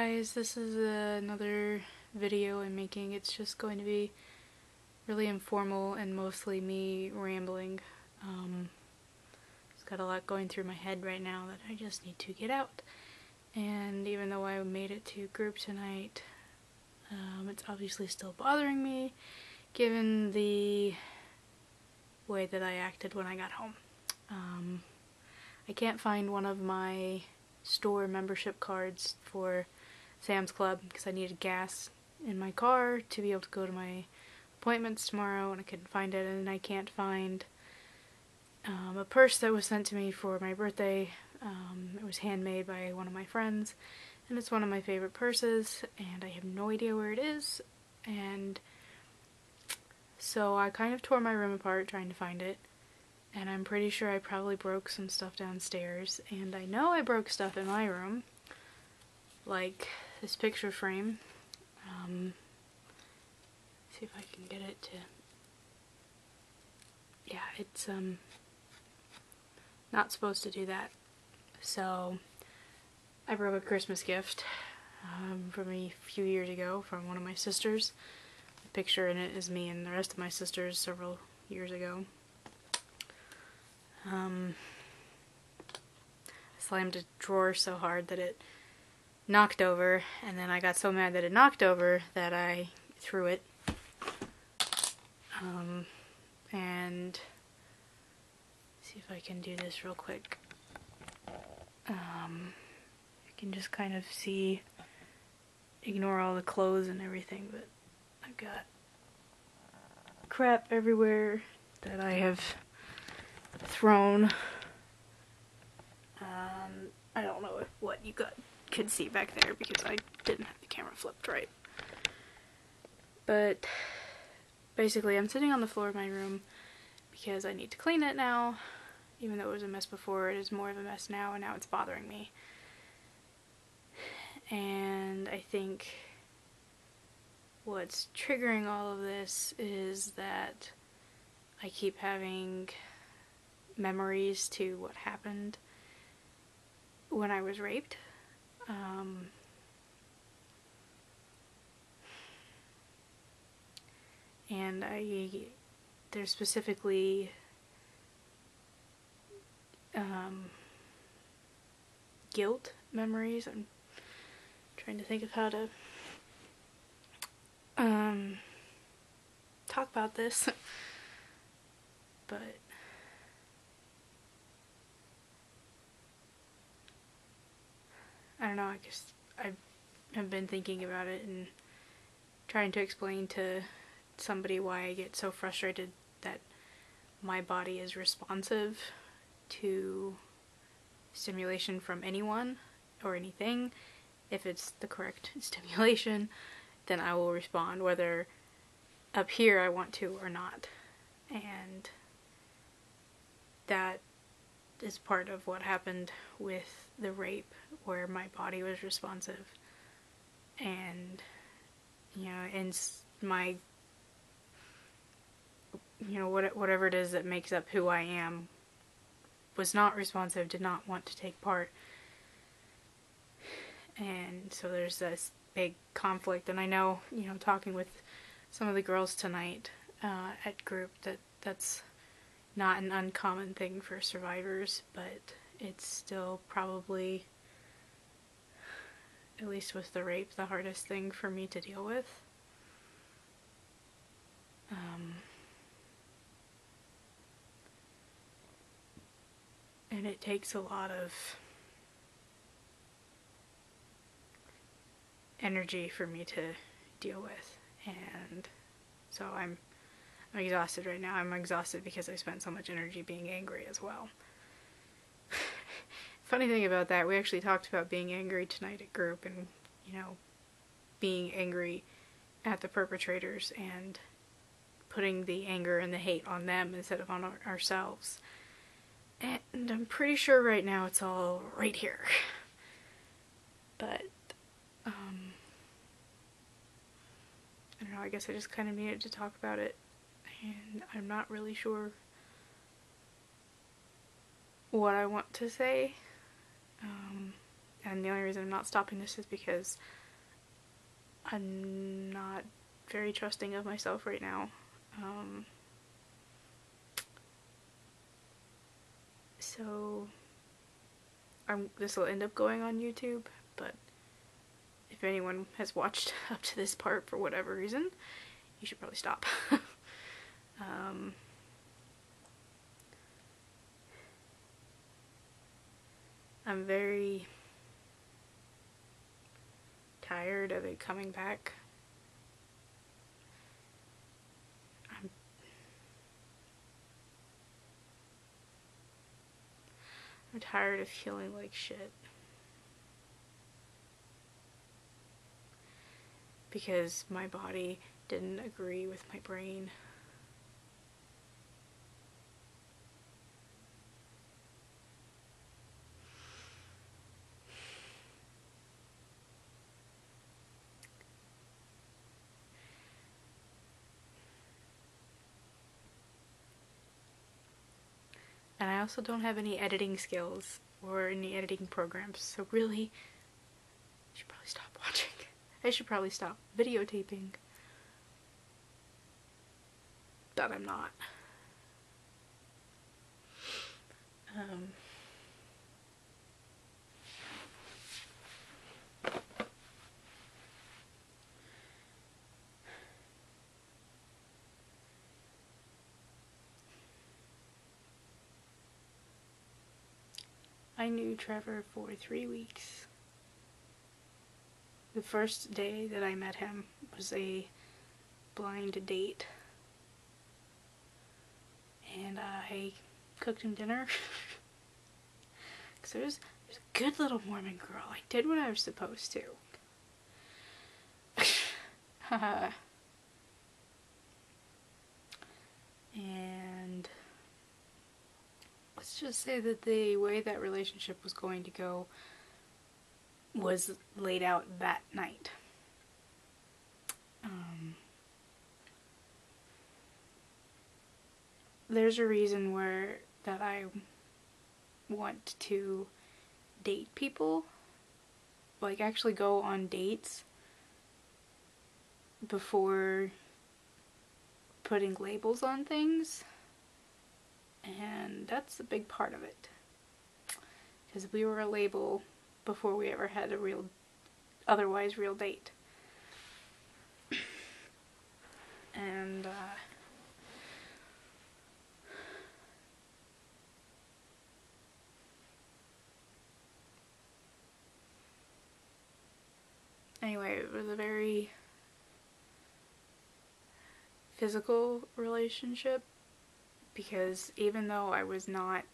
guys, this is another video I'm making. It's just going to be really informal and mostly me rambling. It's got a lot going through my head right now that I just need to get out. And even though I made it to group tonight, it's obviously still bothering me given the way that I acted when I got home. I can't find one of my store membership cards for Sam's Club because I needed gas in my car to be able to go to my appointments tomorrow, and I couldn't find it. And I can't find a purse that was sent to me for my birthday. It was handmade by one of my friends, and it's one of my favorite purses, and I have no idea where it is. And so I kind of tore my room apart trying to find it, and I'm pretty sure I probably broke some stuff downstairs, and I know I broke stuff in my room, like this picture frame. See if I can get it to, yeah, it's not supposed to do that. So I broke a Christmas gift from a few years ago from one of my sisters. The picture in it is me and the rest of my sisters several years ago. I slammed a drawer so hard that it knocked over, and then I got so mad that it knocked over that I threw it. And see if I can do this real quick. You can just kind of see, ignore all the clothes and everything, but I've got crap everywhere that I have thrown. I don't know what you could see back there because I didn't have the camera flipped right. But basically I'm sitting on the floor of my room because I need to clean it now. Even though it was a mess before, it is more of a mess now, and now it's bothering me. And I think what's triggering all of this is that I keep having memories to what happened when I was raped. And there's specifically guilt memories. I'm trying to think of how to talk about this, but I don't know, I guess I have been thinking about it and trying to explain to somebody why I get so frustrated that my body is responsive to stimulation from anyone or anything. If it's the correct stimulation, then I will respond, whether up here I want to or not. And that is part of what happened with the rape, where my body was responsive. And, you know, and my, you know, whatever it is that makes up who I am was not responsive, did not want to take part. And so there's this big conflict, and I know, you know, talking with some of the girls tonight at group, that's not an uncommon thing for survivors, but it's still probably, at least with the rape, the hardest thing for me to deal with. And it takes a lot of energy for me to deal with, and so I'm exhausted right now. I'm exhausted because I spent so much energy being angry as well. Funny thing about that, we actually talked about being angry tonight at group, and, you know, being angry at the perpetrators and putting the anger and the hate on them instead of on ourselves. And I'm pretty sure right now it's all right here. But, I don't know, I guess I just kind of needed to talk about it. And I'm not really sure what I want to say. And and the only reason I'm not stopping this is because I'm not very trusting of myself right now. So this will end up going on YouTube, but if anyone has watched up to this part for whatever reason, you should probably stop. I'm very tired of it coming back. I'm tired of feeling like shit. Because my body didn't agree with my brain. And I also don't have any editing skills or any editing programs, so really, I should probably stop watching. I should probably stop videotaping. But I'm not. I knew Trevor for 3 weeks. The first day that I met him was a blind date. And I cooked him dinner. Because there's a good little Mormon girl. I did what I was supposed to. And let's just say that the way that relationship was going to go was laid out that night. There's a reason that I want to date people, like actually go on dates before putting labels on things, and that's a big part of it, because we were a label before we ever had a otherwise real date. And anyway, it was a very physical relationship, because even though I was not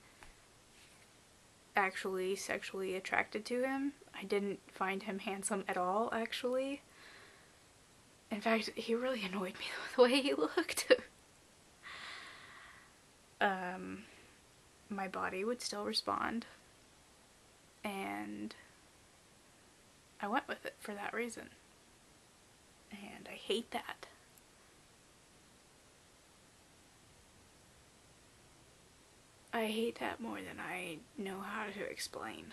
actually sexually attracted to him, I didn't find him handsome at all, actually. In fact, he really annoyed me the way he looked. My body would still respond, and I went with it for that reason. And I hate that. I hate that more than I know how to explain.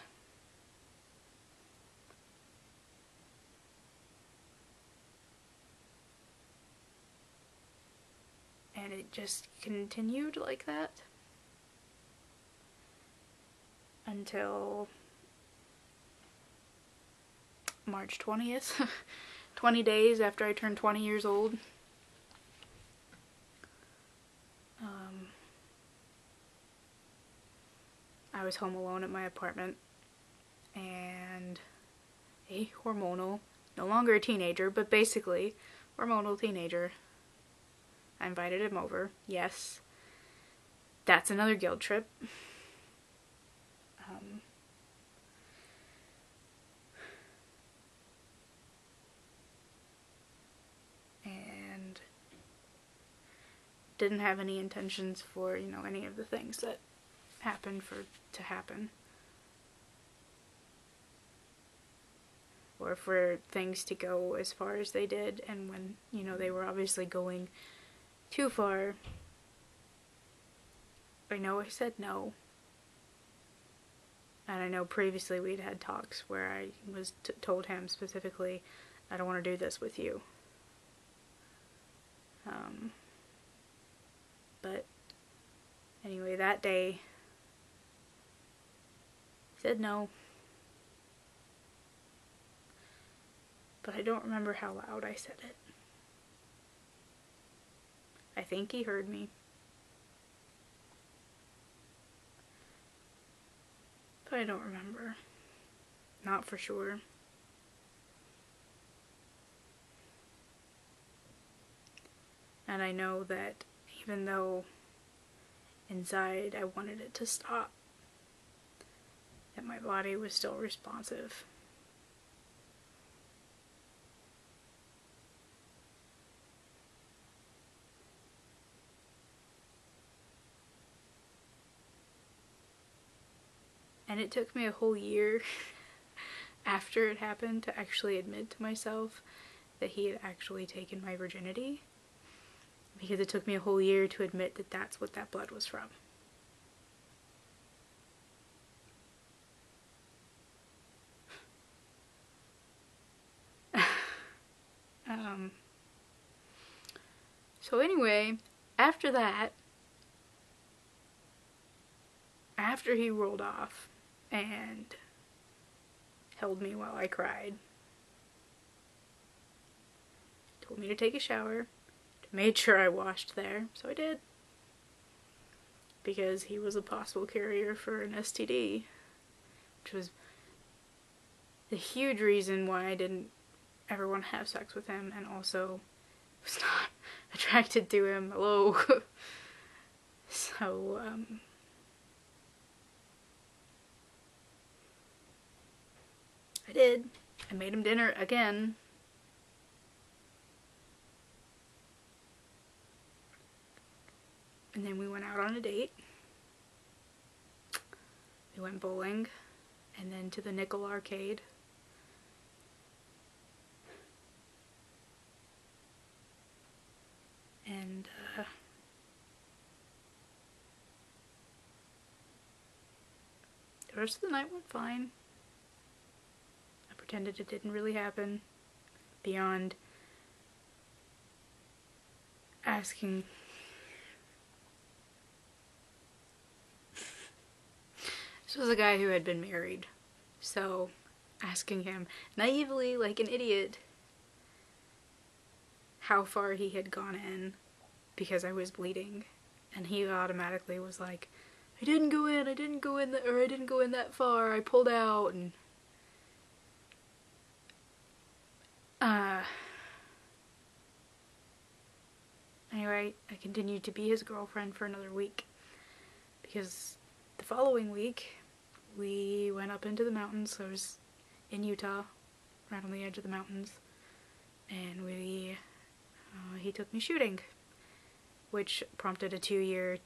And it just continued like that until March 20th, 20 days after I turned 20 years old. I was home alone at my apartment, and a hormonal, no longer a teenager, but basically hormonal teenager. I invited him over. Yes, that's another guilt trip. And didn't have any intentions for, any of the things that happened to happen. Or for things to go as far as they did, and when, they were obviously going too far, I know I said no. And I know previously we'd had talks where I was told him specifically, I don't want to do this with you. But anyway, that day, he said no. But I don't remember how loud I said it. I think he heard me. But I don't remember. Not for sure. And I know that even though inside I wanted it to stop, that my body was still responsive. And it took me a whole year after it happened to actually admit to myself that he had actually taken my virginity. Because it took me a whole year to admit that that's what that blood was from. So anyway, after that, after he rolled off and held me while I cried, told me to take a shower, made sure I washed there, so I did. Because he was a possible carrier for an STD, which was the huge reason why I didn't ever want to have sex with him, and also was not attracted to him. Hello. So, I did. I made him dinner again. And then we went out on a date. We went bowling, and then to the Nickel Arcade. And, the rest of the night went fine. I pretended it didn't really happen, beyond asking. This was a guy who had been married, so asking him naively, like an idiot, how far he had gone in because I was bleeding, and he automatically was like, I didn't go in that far, I pulled out, and anyway, I continued to be his girlfriend for another week, because the following week we went up into the mountains. So I was in Utah, right on the edge of the mountains, and he took me shooting, which prompted a 2-year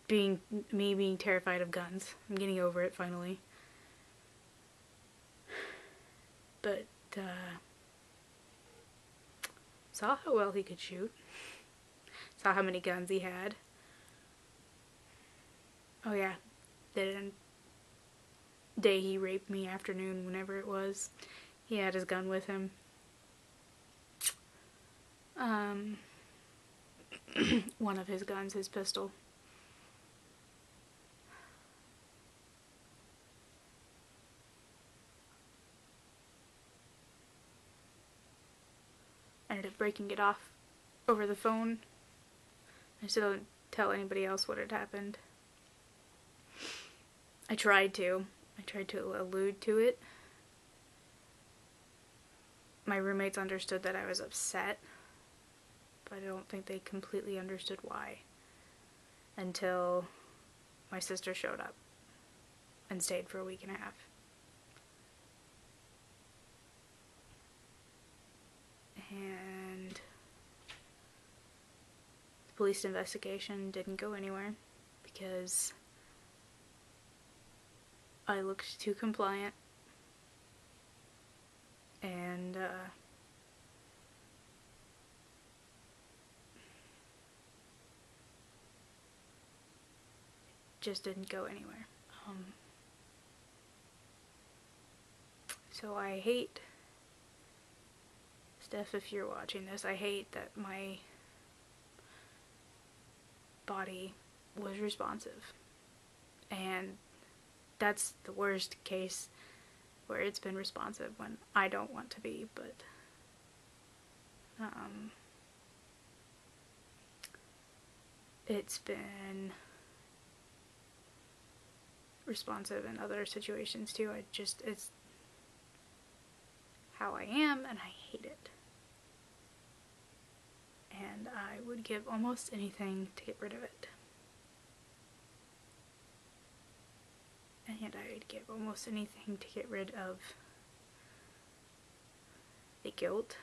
being terrified of guns. I'm getting over it finally. But saw how well he could shoot. Saw how many guns he had. Oh yeah, the day he raped me, afternoon, whenever it was, he had his gun with him. One of his guns, his pistol. I ended up breaking it off over the phone. I still didn't tell anybody else what had happened. I tried to allude to it. My roommates understood that I was upset, but I don't think they completely understood why, until my sister showed up and stayed for a week and a half. And the police investigation didn't go anywhere because I looked too compliant, and just didn't go anywhere. So I hate, Steph, if you're watching this, I hate that my body was responsive. And that's the worst case where it's been responsive when I don't want to be, but it's been responsive in other situations too. It's how I am, and I hate it. And I would give almost anything to get rid of it. And I'd give almost anything to get rid of the guilt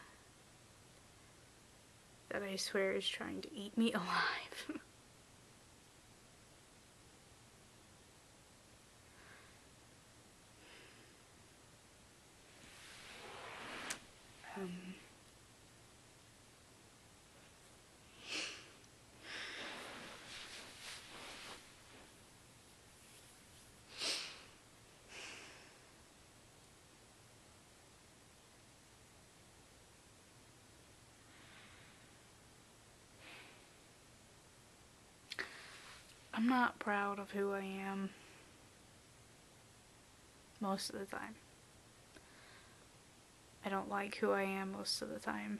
that I swear is trying to eat me alive. I'm not proud of who I am most of the time. I don't like who I am most of the time.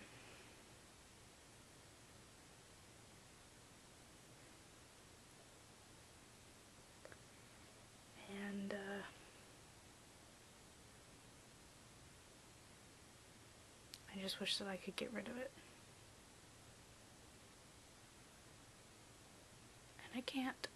And I just wish that I could get rid of it. And I can't.